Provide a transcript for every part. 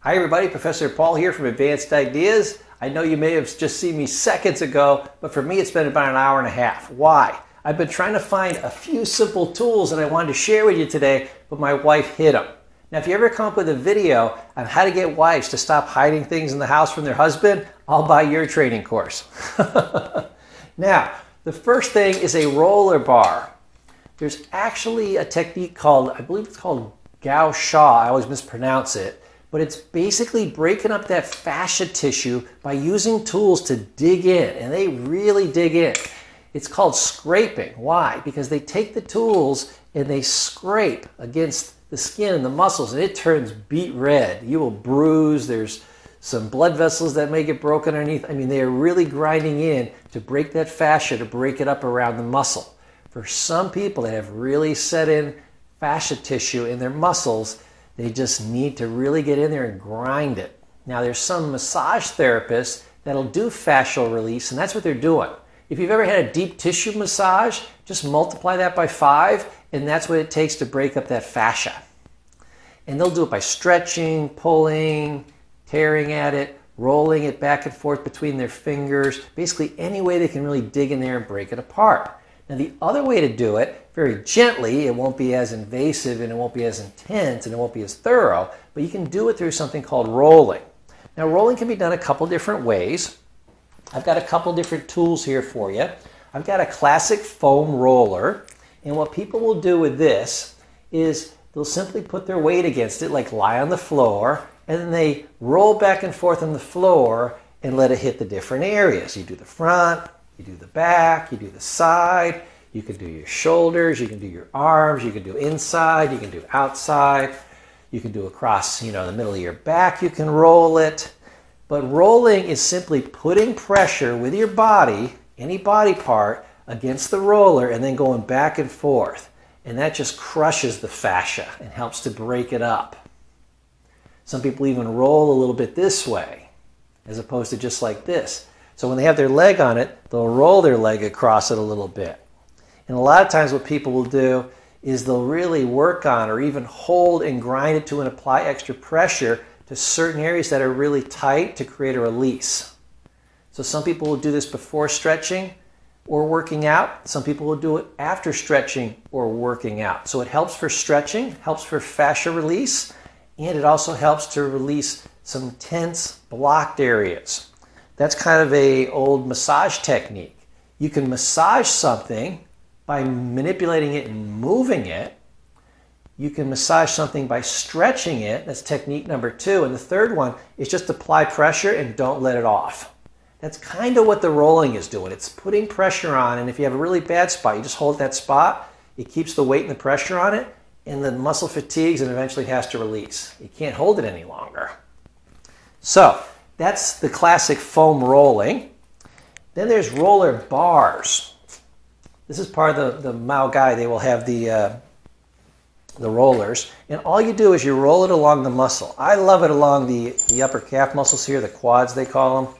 Hi everybody, Professor Paul here from Advanced Ideas. I know you may have just seen me seconds ago, but for me it's been about an hour and a half. Why? I've been trying to find a few simple tools that I wanted to share with you today, but my wife hid them. Now if you ever come up with a video on how to get wives to stop hiding things in the house from their husband, I'll buy your training course. Now, the first thing is a roller bar. There's actually a technique called, I believe it's called gua sha, I always mispronounce it, but it's basically breaking up that fascia tissue by using tools to dig in, and they really dig in. It's called scraping. Why? Because they take the tools and they scrape against the skin and the muscles, and it turns beet red. You will bruise. There's some blood vessels that may get broken underneath. I mean, they are really grinding in to break that fascia, to break it up around the muscle. For some people that have really set in fascia tissue in their muscles, they just need to really get in there and grind it. Now there's some massage therapists that'll do fascial release, and that's what they're doing. If you've ever had a deep tissue massage, just multiply that by 5, and that's what it takes to break up that fascia. And they'll do it by stretching, pulling, tearing at it, rolling it back and forth between their fingers, basically any way they can really dig in there and break it apart. Now the other way to do it, very gently, it won't be as invasive and it won't be as intense and it won't be as thorough, but you can do it through something called rolling. Now rolling can be done a couple different ways. I've got a couple different tools here for you. I've got a classic foam roller, and what people will do with this is they'll simply put their weight against it, like lie on the floor, and then they roll back and forth on the floor and let it hit the different areas. You do the front, you do the back, you do the side, you can do your shoulders, you can do your arms, you can do inside, you can do outside, you can do across, the middle of your back, you can roll it. But rolling is simply putting pressure with your body, any body part, against the roller and then going back and forth. And that just crushes the fascia and helps to break it up. Some people even roll a little bit this way, as opposed to just like this. So when they have their leg on it, they'll roll their leg across it a little bit. And a lot of times what people will do is they'll really work on or even hold and grind it to and apply extra pressure to certain areas that are really tight to create a release. So some people will do this before stretching or working out. Some people will do it after stretching or working out. So it helps for stretching, helps for fascia release, and it also helps to release some tense, blocked areas. That's kind of an old massage technique. You can massage something by manipulating it and moving it. You can massage something by stretching it. That's technique number 2. And the third one is just apply pressure and don't let it off. That's kind of what the rolling is doing. It's putting pressure on, and if you have a really bad spot, you just hold that spot. It keeps the weight and the pressure on it, and the muscle fatigues and eventually has to release. You can't hold it any longer. So that's the classic foam rolling. Then there's roller bars. This is part of the Mao Gai. They will have the rollers, and all you do is you roll it along the muscle. I love it along the upper calf muscles here, the quads they call them.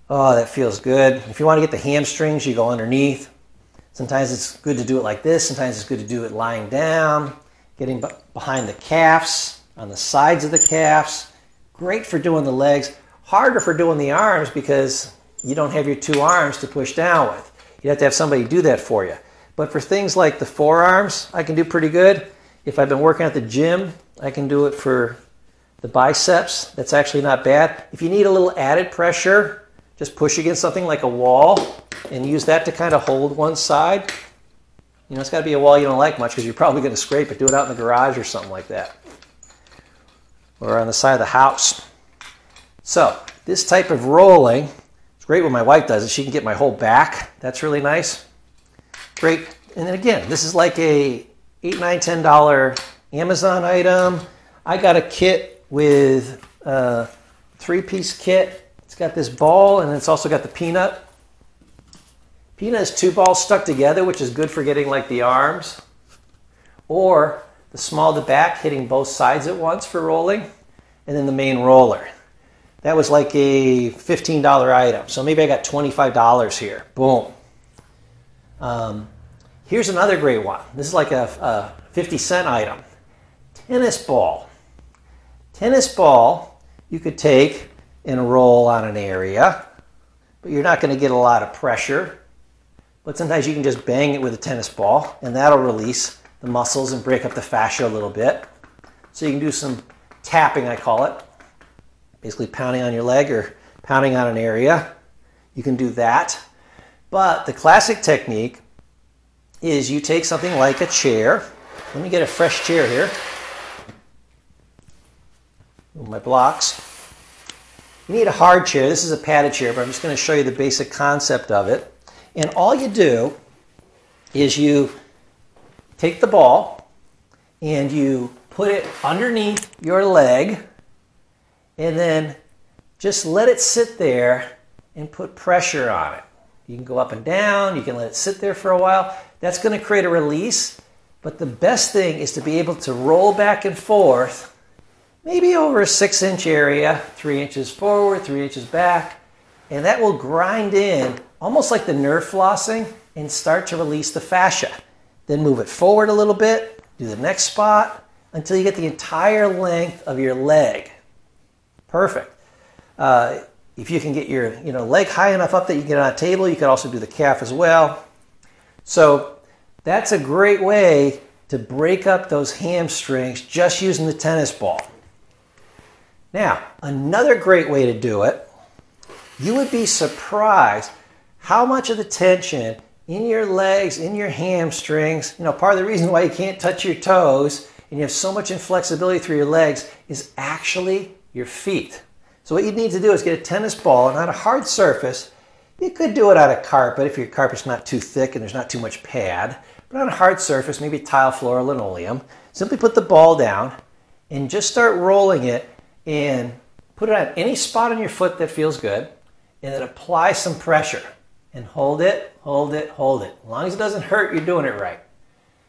Oh, that feels good. If you want to get the hamstrings, you go underneath. Sometimes it's good to do it like this. Sometimes it's good to do it lying down, getting behind the calves, on the sides of the calves. Great for doing the legs. Harder for doing the arms because you don't have your 2 arms to push down with. You have to have somebody do that for you. But for things like the forearms, I can do pretty good. If I've been working at the gym, I can do it for the biceps. That's actually not bad. If you need a little added pressure, just push against something like a wall and use that to kind of hold one side. It's got to be a wall you don't like much because you're probably going to scrape it. Do it out in the garage or something like that. Or on the side of the house. So this type of rolling, it's great when my wife does it. She can get my whole back. That's really nice. Great. And then again, this is like a $8, $9, $10 Amazon item. I got a kit with a 3-piece kit. It's got this ball and it's also got the peanut. Peanut is 2 balls stuck together, which is good for getting like the arms. Or the small to back, hitting both sides at once for rolling. And then the main roller. That was like a $15 item. So maybe I got $25 here. Boom. Here's another great one. This is like a 50-cent item. Tennis ball. Tennis ball, you could take and roll on an area, but you're not going to get a lot of pressure. But sometimes you can just bang it with a tennis ball, and that'll release the muscles and break up the fascia a little bit. So you can do some tapping, I call it, basically pounding on your leg or pounding on an area. You can do that. But the classic technique is you take something like a chair. Let me get a fresh chair here. Move my blocks. You need a hard chair. This is a padded chair, but I'm just going to show you the basic concept of it. And all you do is you take the ball and you put it underneath your leg and then just let it sit there and put pressure on it. You can go up and down, you can let it sit there for a while. That's going to create a release, but the best thing is to be able to roll back and forth, maybe over a 6-inch area, 3 inches forward, 3 inches back, and that will grind in almost like the nerve flossing and start to release the fascia. Then move it forward a little bit, do the next spot until you get the entire length of your leg. Perfect. If you can get your leg high enough up that you can get on a table, you can also do the calf as well. So that's a great way to break up those hamstrings just using the tennis ball. Now, another great way to do it, you would be surprised how much of the tension in your legs, in your hamstrings, part of the reason why you can't touch your toes and you have so much inflexibility through your legs is actually your feet. So what you need to do is get a tennis ball and on a hard surface. You could do it on a carpet if your carpet's not too thick and there's not too much pad. But on a hard surface, maybe tile floor or linoleum, simply put the ball down and just start rolling it and put it on any spot on your foot that feels good and then apply some pressure and hold it, hold it, hold it. As long as it doesn't hurt, you're doing it right.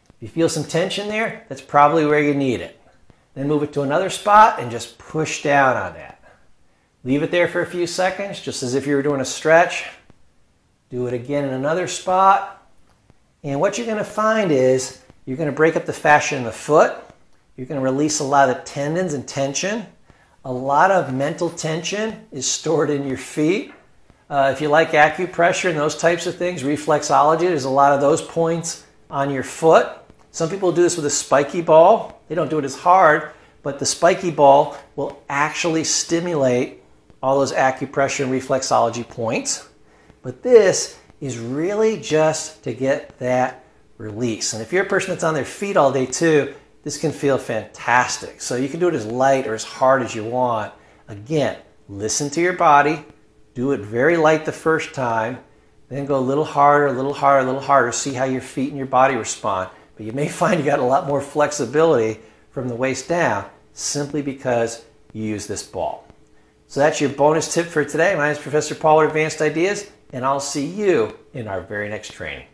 If you feel some tension there, that's probably where you need it. Then move it to another spot and just push down on that. Leave it there for a few seconds, just as if you were doing a stretch. Do it again in another spot. And what you're going to find is you're going to break up the fascia in the foot. You're going to release a lot of tendons and tension. A lot of mental tension is stored in your feet. If you like acupressure and those types of things, reflexology, there's a lot of those points on your foot. Some people do this with a spiky ball. They don't do it as hard, but the spiky ball will actually stimulate all those acupressure and reflexology points. But this is really just to get that release. And if you're a person that's on their feet all day too, this can feel fantastic. So you can do it as light or as hard as you want. Again, listen to your body. Do it very light the first time. Then go a little harder, a little harder, a little harder. See how your feet and your body respond. But you may find you got a lot more flexibility from the waist down simply because you use this ball. So that's your bonus tip for today. My name is Professor Paul with Advanced Ideas, and I'll see you in our very next training.